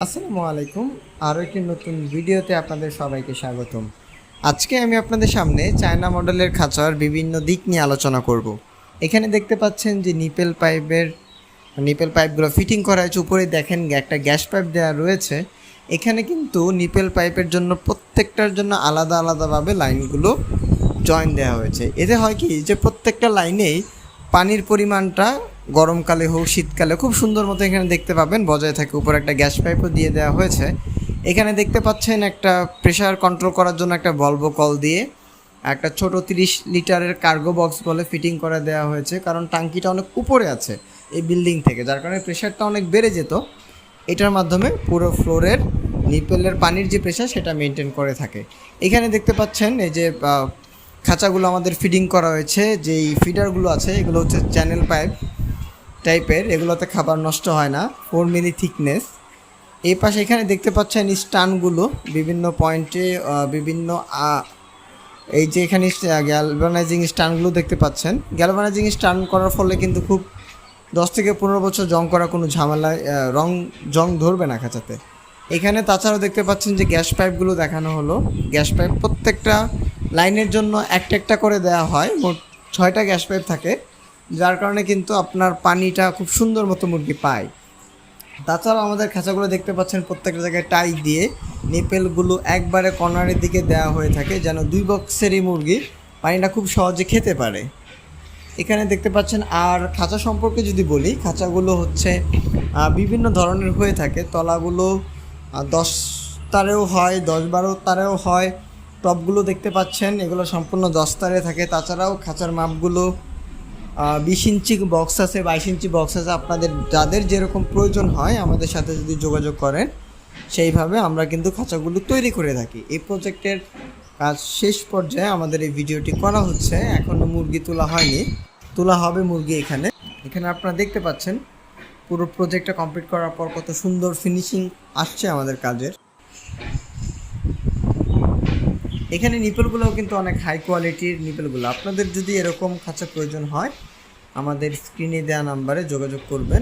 আসসালামু আলাইকুম। আরও একটি নতুন ভিডিওতে আপনাদের সবাইকে স্বাগতম। আজকে আমি আপনাদের সামনে চায়না মডেলের খাঁচার বিভিন্ন দিক নিয়ে আলোচনা করব। এখানে দেখতে পাচ্ছেন যে নিপেল পাইপগুলো ফিটিং করা হয়েছে। উপরে দেখেন একটা গ্যাস পাইপ দেওয়া রয়েছে। এখানে কিন্তু নিপেল পাইপের জন্য প্রত্যেকটার জন্য আলাদা আলাদাভাবে লাইনগুলো জয়েন দেওয়া হয়েছে। এতে হয় কি যে প্রত্যেকটা লাইনেই পানির পরিমাণটা গরমকালে হোক শীতকালে খুব সুন্দর মতো এখানে দেখতে পাবেন বজায় থাকে। উপর একটা গ্যাস পাইপও দিয়ে দেওয়া হয়েছে। এখানে দেখতে পাচ্ছেন একটা প্রেশার কন্ট্রোল করার জন্য একটা ভলভো কল দিয়ে একটা ছোট 30 লিটারের কার্গো বক্স বলে ফিটিং করে দেওয়া হয়েছে, কারণ টাঙ্কিটা অনেক উপরে আছে এই বিল্ডিং থেকে, যার কারণে প্রেশারটা অনেক বেড়ে যেত। এটার মাধ্যমে পুরো ফ্লোরের নিপেলের পানির যে প্রেশার সেটা মেনটেন করে থাকে। এখানে দেখতে পাচ্ছেন এই যে খাঁচাগুলো আমাদের ফিডিং করা হয়েছে। যেই ফিডারগুলো আছে এগুলো হচ্ছে চ্যানেল পাইপ টাইপের, এগুলোতে খাবার নষ্ট হয় না, 4 মিলি থিকনেস। এই পাশে এখানে দেখতে পাচ্ছেন স্টানগুলো বিভিন্ন পয়েন্টে বিভিন্ন এই যে এখানে গ্যালভানাইজিং স্টানগুলো দেখতে পাচ্ছেন। গ্যালভানাইজিং স্টান করার ফলে কিন্তু খুব 10 থেকে 15 বছর জং করা কোনো ঝামেলায় জং ধরবে না খাঁচাতে। এখানে তাছাড়াও দেখতে পাচ্ছেন যে গ্যাস পাইপগুলো দেখানো হলো। গ্যাস পাইপ প্রত্যেকটা লাইনের জন্য একটা একটা করে দেওয়া হয়। মোট 6টা গ্যাস পাইপ থাকে, যার কারণে কিন্তু আপনার পানিটা খুব সুন্দর মতো মুরগি পায়। তাছাড়াও আমাদের খাঁচাগুলো দেখতে পাচ্ছেন প্রত্যেকটা জায়গায় টাই দিয়ে নিপেলগুলো একবারে কর্নারের দিকে দেওয়া হয়ে থাকে, যেন 2 বক্সেরই মুরগি পানিটা খুব সহজে খেতে পারে। এখানে দেখতে পাচ্ছেন। আর খাঁচা সম্পর্কে যদি বলি, খাঁচাগুলো হচ্ছে বিভিন্ন ধরনের হয়ে থাকে। তলাগুলো 10 তারেও হয়, 10-12 তারেও হয়। টপগুলো দেখতে পাচ্ছেন এগুলো সম্পূর্ণ 10 তারে থাকে। তাছাড়াও খাঁচার মাপগুলো 20 ইঞ্চি বক্স আছে, 22 ইঞ্চি বক্স আছে। আপনাদের যাদের যেরকম প্রয়োজন হয় আমাদের সাথে যদি যোগাযোগ করেন, সেইভাবে আমরা কিন্তু খাঁচাগুলো তৈরি করে থাকি। এই প্রজেক্টের কাজ শেষ পর্যায়ে আমাদের এই ভিডিওটি করা হচ্ছে। এখনও মুরগি তোলা হয়নি, তোলা হবে মুরগি। এখানে আপনারা দেখতে পাচ্ছেন পুরো প্রজেক্টটা কমপ্লিট করার পর কত সুন্দর ফিনিশিং আসছে আমাদের কাজের। এখানে নিপেলগুলোও কিন্তু অনেক হাই কোয়ালিটির নিপেলগুলো। আপনাদের যদি এরকম খাঁচা প্রয়োজন হয় আমাদের স্ক্রিনে দেওয়া নাম্বারে যোগাযোগ করবেন।